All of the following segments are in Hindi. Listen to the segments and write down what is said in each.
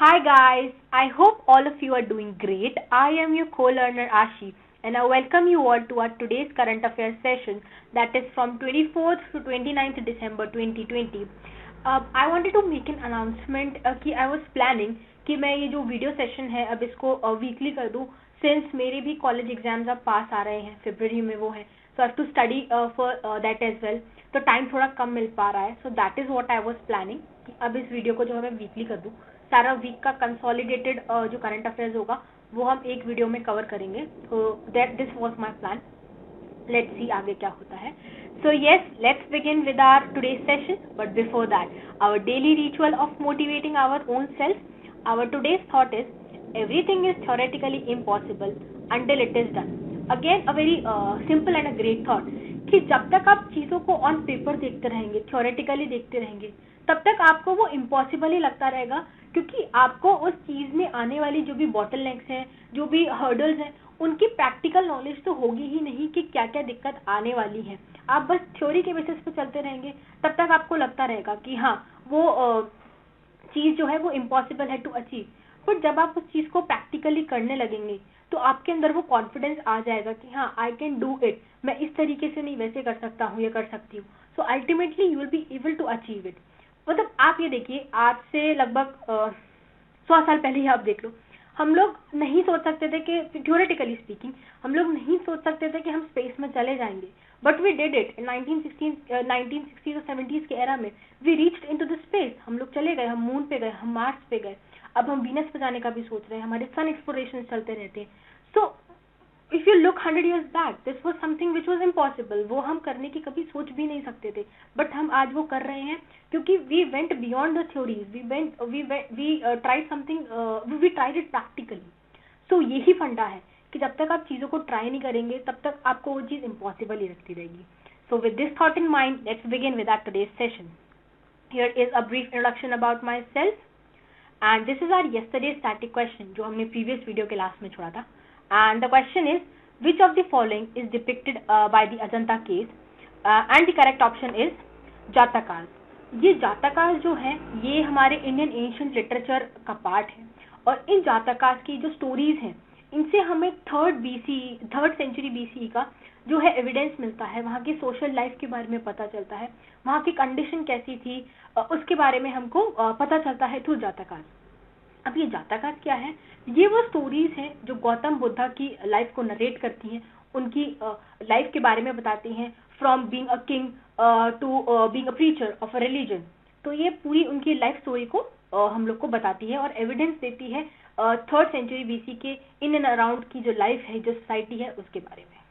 Hi guys, I hope all of you are doing great. I am your co-learner Ashi and I welcome you all to our today's current affairs session that is from 24th to 29th December 2020. I wanted to make an announcement कि I was planning कि मैं ये जो वीडियो सेशन है अब इसको वीकली कर दूं सिंस मेरे भी कॉलेज एग्जाम्स अब पास आ रहे हैं फरवरी में वो है so I have to study for that as well तो टाइम थोड़ा कम मिल पा रहा है so that is what I was planning कि अब इस वीडियो को जो है मैं वीकली कर दूं सारा वीक का कंसोलिडेटेड जो करंट अफेयर्स होगा वो हम एक वीडियो में कवर करेंगे तो that this was my plan let's see आगे क्या होता है so yes let's begin with our today's session but before that our daily ritual of motivating our own self our today's thought is everything is theoretically impossible until it is done again a very simple and a great thought कि जब तक आप चीजों को ऑन पेपर देखते रहेंगे थ्योरेटिकली देखते रहेंगे तब तक आपको वो इम्पॉसिबल ही लगता रहेगा क्योंकि आपको उस चीज में आने वाली जो भी बॉटलनेक्स हैं जो भी हर्डल्स हैं उनकी प्रैक्टिकल नॉलेज तो होगी ही नहीं कि क्या क्या दिक्कत आने वाली है आप बस थ्योरी के बेसिस पे चलते रहेंगे तब तक आपको लगता रहेगा कि हाँ वो चीज जो है वो इम्पॉसिबल है टू अचीव बट जब आप उस चीज को प्रैक्टिकली करने लगेंगे तो आपके अंदर वो कॉन्फिडेंस आ जाएगा कि हाँ आई कैन डू इट मैं इस तरीके से नहीं वैसे कर सकता हूँ या कर सकती हूँ so ultimately you will be able to achieve it मतलब आप ये देखिए आज से लगभग 100 साल पहले ही आप देख लो हम लोग नहीं सोच सकते थे कि थ्योरेटिकली स्पीकिंग हम लोग नहीं सोच सकते थे कि हम स्पेस में चले जाएंगे but we did it in 1960s और 70s के एरा में we reached into the space हम लोग चले गए हम मून पे गए हम मार्स पे गए अब हम वीनस पे जाने का भी सोच रहे हैं हमारे सन एक्सप्लोरेशन चलते रहते हैं so if you look 100 years back this was something which was impossible वो हम करने की कभी सोच भी नहीं सकते थे बट हम आज वो कर रहे हैं क्योंकि we went beyond the theories we tried something we tried it practically so यही फंडा है कि जब तक आप चीजों को ट्राई नहीं करेंगे तब तक आपको वो चीज इम्पॉसिबल ही लगती रहेगी so with this thought in mind let's begin with our today's session here is a brief introduction about myself and this is our yesterday static question जो हमने प्रीवियस वीडियो के लास्ट में छोड़ा था and the question is which of the following is depicted by the Ajanta case and the correct option is जातकास ये जातकास जो है ये हमारे इंडियन एंशिएंट लिटरेचर का पार्ट है और इन जातकास की जो स्टोरीज हैं इनसे हमें थर्ड सेंचुरी बीसी का जो है एविडेंस मिलता है वहाँ की सोशल लाइफ के बारे में पता चलता है वहाँ की कंडीशन कैसी थी उसके बारे में हमको पता चलता है थ्रू जातकास अब ये जातकास क्या है ये वो स्टोरीज हैं जो गौतम बुद्धा की लाइफ को नरेट करती हैं उनकी लाइफ के बारे में बताती हैं from being a king to being a preacher of a religion तो ये पूरी उनकी लाइफ स्टोरी को हम लोग को बताती है और एविडेंस देती है थर्ड सेंचुरी बीसी के इन एंड अराउंड की जो लाइफ है जो सोसाइटी है उसके बारे में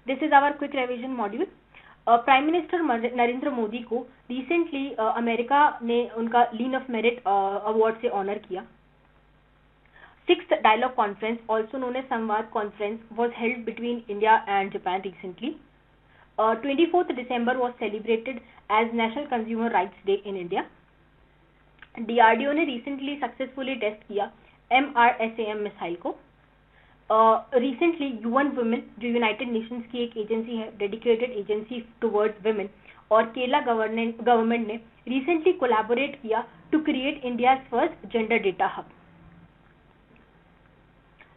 this is our quick revision module prime minister Narendra Modi को रिसेंटली अमेरिका ने उनका लीन ऑफ मेरिट अवार्ड से ऑनर किया 6th dialogue conference also known as Samvad conference was held between India and Japan recently 24th December was celebrated as National Consumer Rights Day in India DRDO ने recently successfully टेस्ट किया MRSAM मिसाइल को रिसेंटली यूएन वुमेन जो यूनाइटेड नेशंस की एक एजेंसी है डेडिकेटेड एजेंसी टुवर्ड्स वुमेन और केरला गवर्नमेंट ने रिसेंटली कोलैबोरेट किया to create India first gender data hub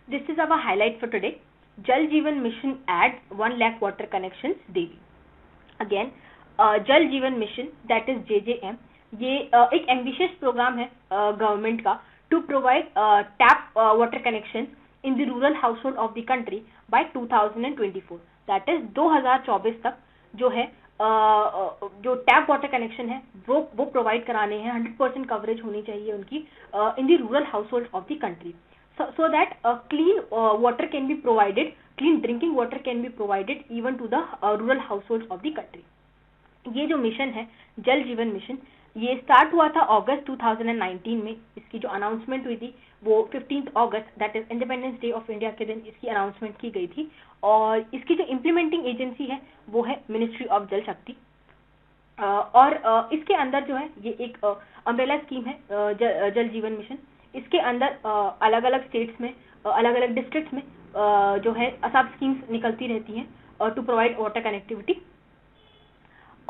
this is our highlight for today Jal Jeevan mission add 1 lakh water connections daily again Jal Jeevan mission that is JJM ये एक एम्बिशियस प्रोग्राम है गवर्नमेंट का to provide tap water connections in the rural household of the country by 2024 that is 2024 तक जो है जो टैप वाटर कनेक्शन है वो प्रोवाइड कराने हैं 100% कवरेज होनी चाहिए उनकी in the rural household of the country so that clean water can be provided clean drinking water can be provided even to the rural households of the country ये जो मिशन है जल जीवन मिशन ये स्टार्ट हुआ था अगस्त 2019 में इसकी जो अनाउंसमेंट हुई थी वो 15th August that is independence day of India के दिन इसकी अनाउंसमेंट की गई थी और इसकी जो इम्प्लीमेंटिंग एजेंसी है वो है मिनिस्ट्री ऑफ जल शक्ति और इसके अंदर जो है ये एक अम्ब्रेला स्कीम है जल जीवन मिशन इसके अंदर अलग अलग स्टेट्स में अलग अलग डिस्ट्रिक्ट्स में जो है सब स्कीम्स निकलती रहती हैं टू प्रोवाइड वाटर कनेक्टिविटी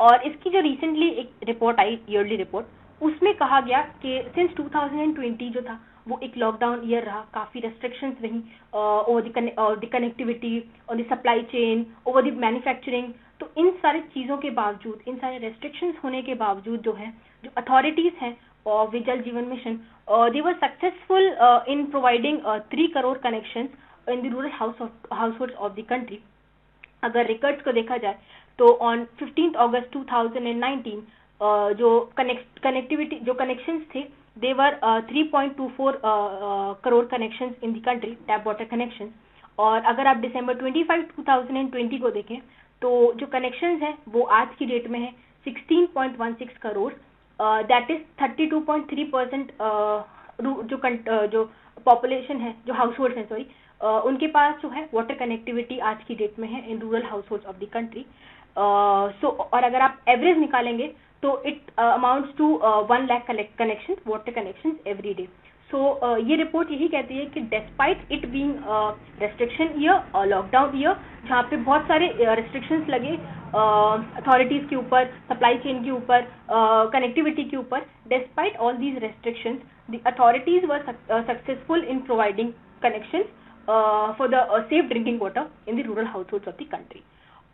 और इसकी जो रिसेंटली एक रिपोर्ट आई ईयरली रिपोर्ट उसमें कहा गया कि सिंस 2020 जो था वो एक लॉकडाउन ईयर रहा, काफ़ी रेस्ट्रिक्शंस रहीं ओवर द कनेक्टिविटी, और the supply chain, over the manufacturing. तो इन सारी चीज़ों के बावजूद, इन सारे रेस्ट्रिक्शंस होने के बावजूद जो है, जो अथॉरिटीज़ हैं और जल Jeevan mission, they were successful in providing 3 crore connections in the rural households of the country. अगर रिकॉर्ड्स को देखा जाए तो ऑन 15 अगस्त 2019 जो कनेक्टिविटी जो कनेक्शंस थे, दे वर 3.24 crore connections in the country, tap water connections. और अगर आप दिसंबर 25 2020 को देखें तो जो कनेक्शंस हैं वो आज की डेट में है 16.16 करोड़, दैट इज 32.3% जो पॉपुलेशन है, जो हाउस होल्ड है, सॉरी, उनके पास जो है वाटर कनेक्टिविटी आज की डेट में है in rural household of the country. So और अगर आप एवरेज निकालेंगे तो it amounts to 1 lakh connection, water connection every day. So ये रिपोर्ट यही कहती है कि despite it being restriction year, lockdown year, जहाँ पे बहुत सारे रेस्ट्रिक्शंस लगे अथॉरिटीज़ के ऊपर, सप्लाई चेन के ऊपर, कनेक्टिविटी के ऊपर, despite all these restrictions the authorities were successful in providing connections for the safe drinking water in the rural households of the country.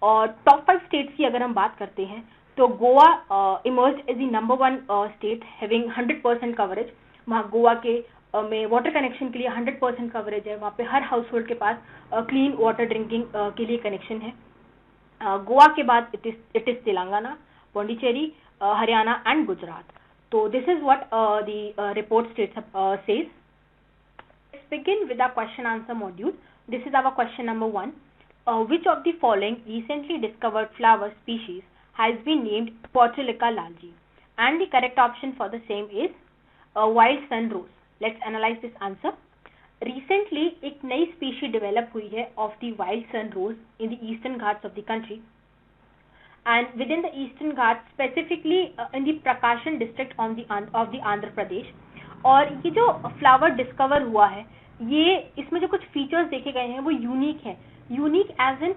और टॉप 5 स्टेट्स की अगर हम बात करते हैं तो Goa emerged as the number 1 state having 100% coverage. वहाँ गोवा के में वाटर कनेक्शन के लिए 100% कवरेज है, वहाँ पे हर हाउस होल्ड के पास क्लीन वाटर ड्रिंकिंग के लिए कनेक्शन है। गोवा के बाद it is Telangana, Pondicherry, Haryana and Gujarat. तो this is what the report states says. Let's begin with our question answer module. This is our question number 1. Which of the following recently discovered flower species has been named Portulaca lalji? And the correct option for the same is wild sun rose. Let's analyze this answer. Recently, एक नई species develop हुई है of the wild sun rose in the eastern Ghats of the country. And within the eastern Ghats, specifically in the Prakashan district of the Andhra Pradesh. और ये जो फ्लावर डिस्कवर हुआ है, ये इसमें जो कुछ फीचर्स देखे गए हैं वो यूनिक है। यूनिक एज इन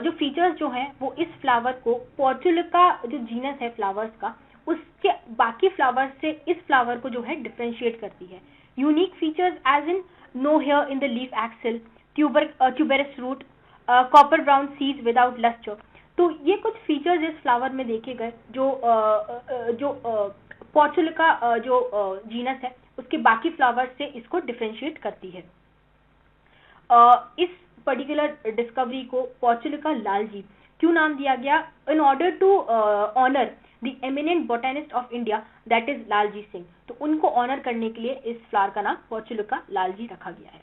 जो फीचर्स जो हैं वो इस फ्लावर को, पोर्चुलिका जो जीनस है फ्लावर्स का, उसके बाकी फ्लावर्स से इस फ्लावर को जो है डिफरेंशिएट करती है। Unique features as in no hair in the leaf axil, tuberous root, copper brown seeds without lustre. तो ये कुछ फीचर्स इस फ्लावर में देखे गए जो पोर्चुलिका जो जीनस है उसके बाकी फ्लावर्स से इसको डिफरेंशिएट करती है। इस पर्टिकुलर डिस्कवरी को पोर्चुलिका लालजी क्यों नाम दिया गया? In order to honour the eminent botanist of India, that is Lalji Singh. तो उनको ऑनर करने के लिए इस फ्लावर का नाम पोर्चुलिका लालजी रखा गया है।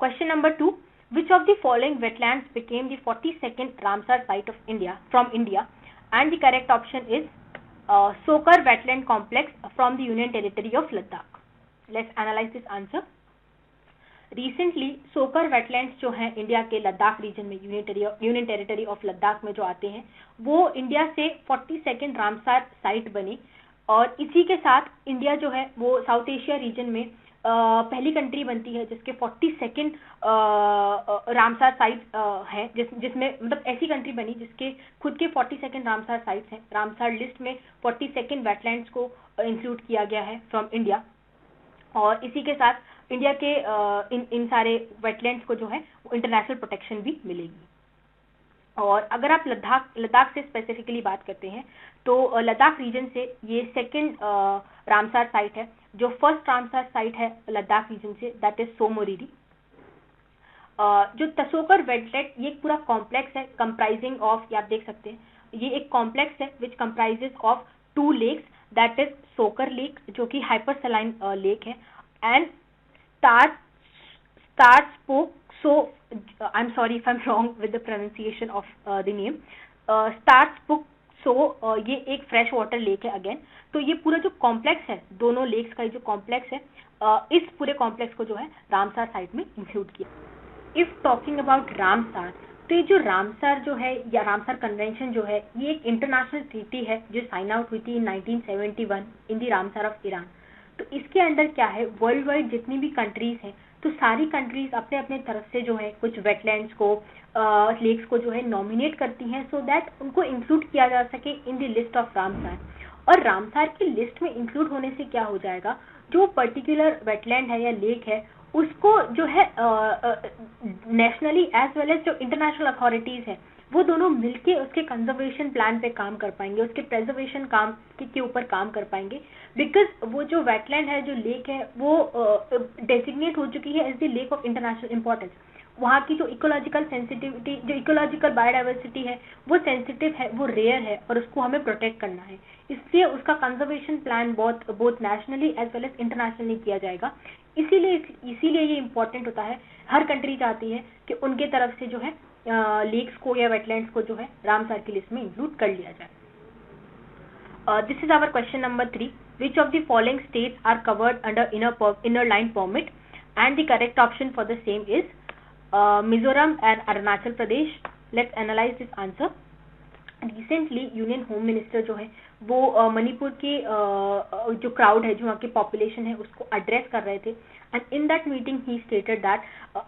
Question number 2, which of the following wetlands became the 42nd Ramsar site of India from India? And the correct option is Sokar Wetland Complex from the Union Territory of Ladakh. Let's analyze this answer. Recently, Sokar Wetlands जो हैं इंडिया के लद्दाख रीजन में, यूनियन टेरिटरी ऑफ लद्दाख में जो आते हैं, वो इंडिया से 42nd रामसार साइट बनी। और इसी के साथ इंडिया जो है वो साउथ एशिया रीजन में पहली कंट्री बनती है जिसके 42nd रामसार साइट है, जिसमें मतलब ऐसी कंट्री बनी जिसके खुद के 42nd रामसार साइट्स हैं। रामसार लिस्ट में 42nd वेटलैंड्स को इंक्लूड किया गया है फ्रॉम इंडिया। और इसी के साथ इंडिया के इन सारे वेटलैंड्स को जो है वो इंटरनेशनल प्रोटेक्शन भी मिलेगी। और अगर आप लद्दाख से स्पेसिफिकली बात करते हैं तो लद्दाख रीजन से ये सेकंड रामसार साइट है। जो फर्स्ट रामसार साइट है लद्दाख रीजन से, दैट इज सोमोरीरी। जो तसोकर वेटलैंड, ये पूरा कॉम्प्लेक्स है कंप्राइजिंग ऑफ, ये आप देख सकते हैं, ये एक कॉम्प्लेक्स है which comprises of 2 lakes, that is Tso Kar lake जो कि हाइपरसलाइन लेक है, and Startsapuk, so I'm sorry if I'm wrong with the pronunciation of the name, Starspuk, so ये एक फ्रेश वाटर लेक है अगेन। तो ये पूरा जो कॉम्प्लेक्स है, दोनों लेक्स का जो कॉम्प्लेक्स है, इस पूरे कॉम्प्लेक्स को जो है रामसार साइट में इंक्लूड किया। इफ टॉकिंग अबाउट रामसार, तो ये जो रामसार जो है या रामसार कन्वेंशन जो है, ये एक इंटरनेशनल ट्रीटी है जो साइन आउट हुई थी इन 1971 इन दी रामसार ऑफ ईरान। तो इसके अंडर क्या है, वर्ल्ड वाइड जितनी भी कंट्रीज हैं, तो सारी कंट्रीज अपने अपने तरफ से जो है कुछ वेटलैंड्स को, लेक्स को जो है नॉमिनेट करती हैं, सो दैट उनको इंक्लूड किया जा सके in the list of Ramsar. और रामसार की लिस्ट में इंक्लूड होने से क्या हो जाएगा, जो पर्टिकुलर वेटलैंड है या लेक है उसको जो है नेशनली एज वेल एज जो इंटरनेशनल अथॉरिटीज है वो दोनों मिलके उसके कंजर्वेशन प्लान पे काम कर पाएंगे, उसके प्रेजर्वेशन काम के ऊपर काम कर पाएंगे, बिकॉज वो जो वेटलैंड है, जो लेक है, वो डेजिग्नेट हो चुकी है as the lake of international importance. वहाँ की जो इकोलॉजिकल सेंसिटिविटी, जो इकोलॉजिकल बायोडाइवर्सिटी है वो सेंसिटिव है, वो रेयर है और उसको हमें प्रोटेक्ट करना है, इसलिए उसका conservation plan both nationally as well as internationally किया जाएगा। इसीलिए ये इम्पोर्टेंट होता है, हर कंट्री चाहती है कि उनके तरफ से जो है लेक्स को या वेटलैंड्स को जो है रामसार की लिस्ट में इंक्लूड कर लिया जाए। This is our question number 3, which of the following states are covered under inner line permit, and the correct option for the same is Mizoram and Arunachal Pradesh. Let's analyse this answer. Recently union home minister जो है वो मणिपुर के जो क्राउड है, जो वहाँ की पॉपुलेशन है, उसको एड्रेस कर रहे थे, and in that meeting he stated that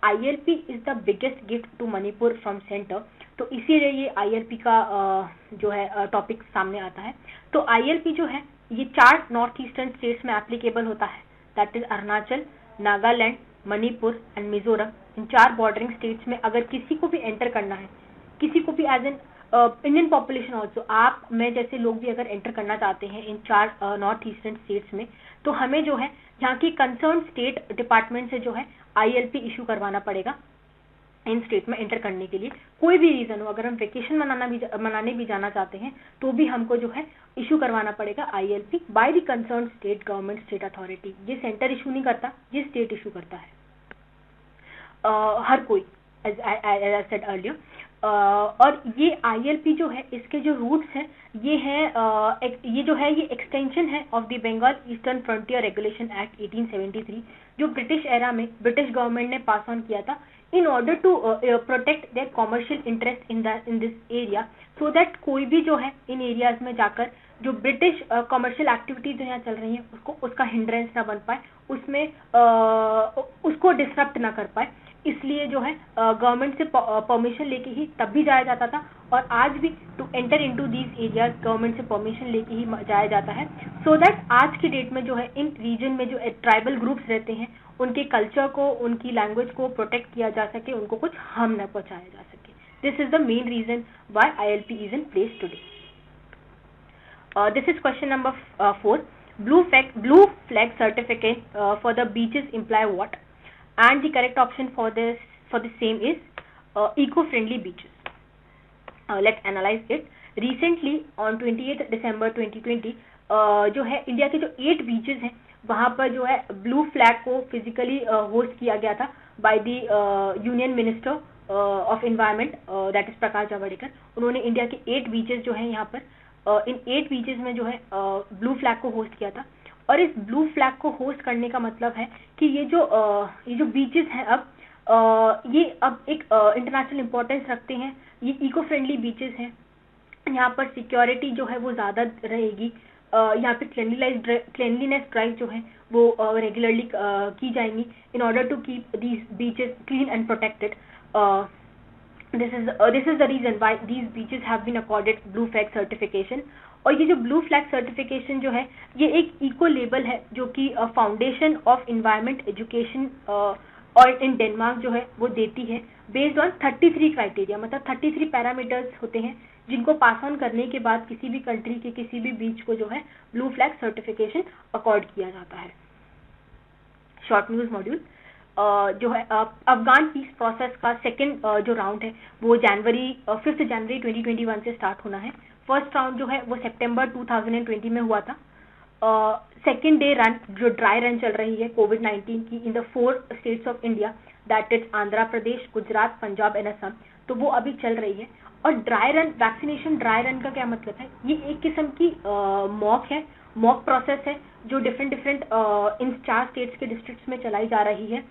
ILP is the biggest gift to Manipur from centre. तो इसीलिए ये ILP का जो है टॉपिक सामने आता है। तो ILP जो है ये 4 नॉर्थ ईस्टर्न स्टेट्स में एप्लीकेबल होता है, that is Arunachal, Nagaland, Manipur and Mizoram. In 4 bordering states में अगर किसी को भी एंटर करना है, किसी को भी as an Indian population also, आप मैं जैसे लोग भी अगर एंटर करना चाहते हैं इन 4 नॉर्थ ईस्टर्न स्टेट्स में, तो हमें जो है यहाँ की कंसर्न स्टेट डिपार्टमेंट से जो है ILP इशू करवाना पड़ेगा इन स्टेट में एंटर करने के लिए। कोई भी रीजन हो, अगर हम वेकेशन मनाने भी जाना चाहते हैं तो भी हमको जो है इशू करवाना पड़ेगा ILP by the concern state government, state authority. ये सेंटर इशू नहीं करता, ये स्टेट इशू करता है, हर कोई, एज आई सेड अर्लियर। और ये ILP जो है, इसके जो रूट्स हैं ये हैं ये जो है ये एक्सटेंशन है of the Bengal eastern frontier regulation act 1873, जो ब्रिटिश एरा में ब्रिटिश गवर्नमेंट ने पास ऑन किया था in order to protect their commercial interest in this area, so that कोई भी जो है इन एरियाज में जाकर जो ब्रिटिश कमर्शियल एक्टिविटीज जो यहाँ चल रही हैं उसका हिंड्रेंस ना बन पाए, उसमें उसको डिसरप्ट ना कर पाए, इसलिए जो है गवर्नमेंट से परमिशन लेके ही तब भी जाया जाता था, और आज भी to enter into these areas government से परमिशन लेके ही जाया जाता है, सो दैट आज की डेट में जो है इन रीजन में जो ट्राइबल ग्रुप्स रहते हैं उनके कल्चर को, उनकी लैंग्वेज को प्रोटेक्ट किया जा सके, उनको कुछ हार्म न पहुंचाया जा सके। This is the main reason why ILP is in place today. This is question number 4. Blue flag certificate for the beaches imply what? And the correct option for the same is eco-friendly beaches. Let's analyze it. Recently on 28th December 2020 जो है इंडिया के जो 8 बीचेस हैं वहाँ पर जो है ब्लू फ्लैग को फिजिकली होस्ट किया गया था by the union minister of environment, that is Prakash Javadekar. उन्होंने इंडिया के 8 बीचेस जो है यहाँ पर इन 8 बीचेस में जो है ब्लू फ्लैग को होस्ट किया था, और इस ब्लू फ्लैग को होस्ट करने का मतलब है कि ये जो बीचेस हैं अब ये अब एक इंटरनेशनल इंपॉर्टेंस रखते हैं, ये इको फ्रेंडली बीचेस हैं, यहाँ पर सिक्योरिटी जो है वो ज़्यादा रहेगी, यहाँ पे क्लेनलीनेस ड्राइव जो है वो रेगुलरली की जाएंगी in order to keep these beaches clean and protected. This is the reason why these beaches have been accorded blue flag certification. और ये जो ब्लू फ्लैग सर्टिफिकेशन जो है ये एक इको लेबल है जो कि फाउंडेशन ऑफ एनवायरनमेंट एजुकेशन और इन डेनमार्क जो है वो देती है बेस्ड ऑन 33 क्राइटेरिया, मतलब 33 पैरामीटर्स होते हैं जिनको पास ऑन करने के बाद किसी भी कंट्री के किसी भी बीच को जो है ब्लू फ्लैग सर्टिफिकेशन अकॉर्ड किया जाता है। शॉर्ट न्यूज मॉड्यूल जो है अफगान पीस प्रोसेस का सेकंड जो राउंड है वो 5 जनवरी 2021 से स्टार्ट होना है। फर्स्ट राउंड जो है वो सितंबर 2020 में हुआ था। सेकेंड डे रन जो ड्राई रन चल रही है कोविड-19 की in the 4 states of India, that is Andhra Pradesh, Gujarat, Punjab and Assam, तो वो अभी चल रही है। और dry run, vaccination dry run का क्या मतलब है, ये एक किस्म की मॉक है, मॉक प्रोसेस है जो डिफरेंट इन 4 स्टेट्स के डिस्ट्रिक्ट्स में चलाई जा रही है,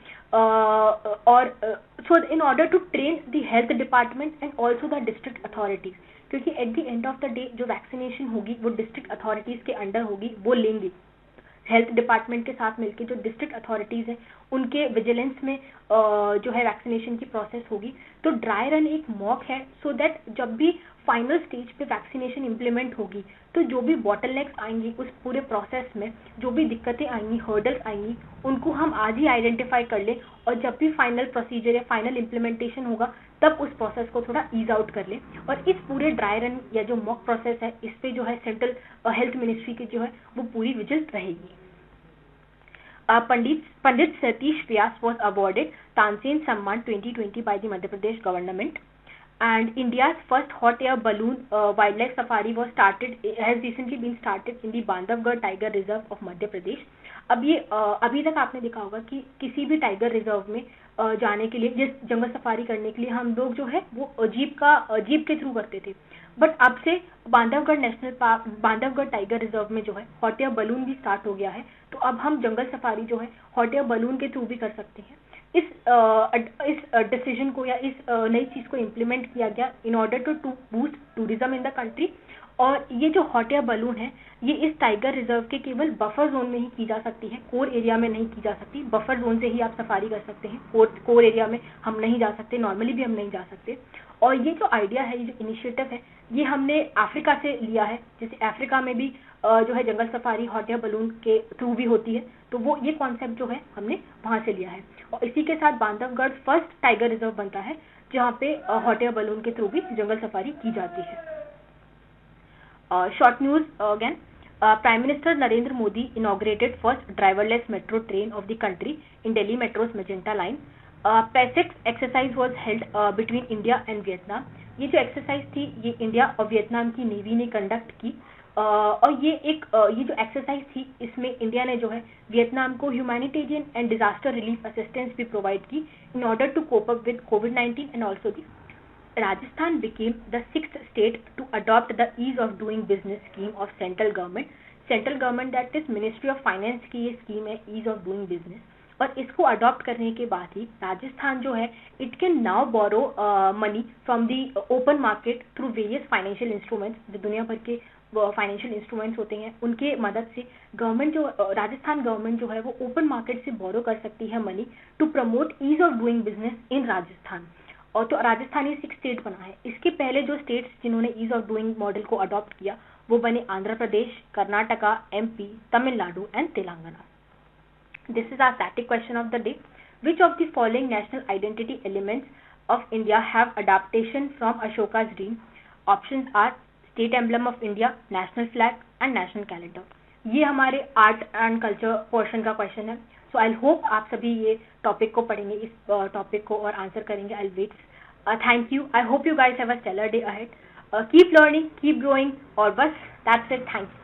और so in order to train the health department and also the district authorities, क्योंकि at the end of the day जो वैक्सीनेशन होगी वो डिस्ट्रिक्ट अथॉरिटीज के अंडर होगी, वो लेंगे हेल्थ डिपार्टमेंट के साथ मिलकर जो डिस्ट्रिक्ट अथॉरिटीज हैं उनके विजिलेंस में जो है वैक्सीनेशन की प्रोसेस होगी। तो ड्राई रन एक मॉक है, सो दैट जब भी फाइनल स्टेज पे वैक्सीनेशन इम्प्लीमेंट होगी तो जो भी बॉटलनेक्स आएंगी उस पूरे प्रोसेस में, जो भी दिक्कतें आएंगी, हर्डल्स आएंगी, उनको हम आज ही आइडेंटिफाई कर लें और जब भी फाइनल प्रोसीजर या फाइनल इम्प्लीमेंटेशन होगा तब उस प्रोसेस को थोड़ा ईज आउट कर ले। और इस पूरे ड्राई रन या जो मॉक प्रोसेस है इस पे जो है सेंट्रल हेल्थ मिनिस्ट्री की जो है वो पूरी विजिल रहेगी। Pandit Satish Vyas was awarded Tansen Samman 2020 by the Madhya Pradesh government, and India's first hot air balloon wildlife safari has recently been started in the Bandhavgarh Tiger Reserve of Madhya Pradesh। अब ये अभी तक आपने देखा होगा कि किसी भी टाइगर रिजर्व में जाने के लिए, जिस जंगल सफारी करने के लिए हम लोग जो है वो जीप के थ्रू करते थे, बट अब से Bandhavgarh national park, Bandhavgarh tiger reserve में जो है हॉट एयर बलून भी स्टार्ट हो गया है। तो अब हम जंगल सफारी जो है हॉट एयर बलून के थ्रू भी कर सकते हैं। इस डिसीजन को या इस नई चीज को इम्प्लीमेंट किया गया in order to boost tourism in the country. और ये जो हॉट एयर बलून है ये इस टाइगर रिजर्व के केवल बफर जोन में ही की जा सकती है, कोर एरिया में नहीं की जा सकती। बफर जोन से ही आप सफारी कर सकते हैं, कोर एरिया में हम नहीं जा सकते, नॉर्मली भी हम नहीं जा सकते। और ये जो आइडिया है, ये जो इनिशिएटिव है, ये हमने अफ्रीका से लिया है। जैसे अफ्रीका में भी जो है जंगल सफारी हॉट एयर बलून के थ्रू भी होती है, तो वो ये कॉन्सेप्ट जो है हमने वहां से लिया है। और इसी के साथ बांधवगढ़ फर्स्ट टाइगर रिजर्व बनता है जहाँ पे हॉट एयर बलून के थ्रू भी जंगल सफारी की जाती है। Short news again. Prime Minister Narendra Modi inaugurated first driverless metro train of the country in Delhi Metro's Magenta line. PASEX exercise was held between India and Vietnam. ये जो एक्सरसाइज थी ये इंडिया और वियतनाम की नेवी ने कंडक्ट की। और ये जो एक्सरसाइज थी इसमें इंडिया ने जो है वियतनाम को humanitarian and disaster relief assistance भी प्रोवाइड की in order to cope up with कोविड-19 and also the Rajasthan became the 6th state to adopt the ease of doing business scheme of central government. Central government that is Ministry of Finance की ये स्कीम है ease of doing business, और इसको अडॉप्ट करने के बाद ही राजस्थान जो है it can now borrow money from the open market through various financial instruments. जो दुनिया भर के फाइनेंशियल इंस्ट्रूमेंट्स होते हैं उनके मदद से गवर्नमेंट जो राजस्थान गवर्नमेंट जो है वो ओपन मार्केट से बोरो कर सकती है money to promote ease of doing business in Rajasthan. और तो राजस्थान ये 6 स्टेट बना है। इसके पहले जो स्टेट्स जिन्होंने ईज ऑफ डूइंग मॉडल को अडॉप्ट किया वो बने Andhra Pradesh, Karnataka, MP, Tamil Nadu and Telangana. This is our static question of the day. Which of the following national identity elements of India have adaptation from Ashoka's dream? Options are state emblem of India, national flag and national calendar. ये हमारे आर्ट एंड कल्चर पोर्शन का क्वेश्चन है। सो आई होप आप सभी ये टॉपिक को पढ़ेंगे, इस टॉपिक को और आंसर करेंगे। I wait. Thank you. I hope you guys have a stellar day ahead. Keep learning, keep growing, और बस दैट्स इट। Thank you.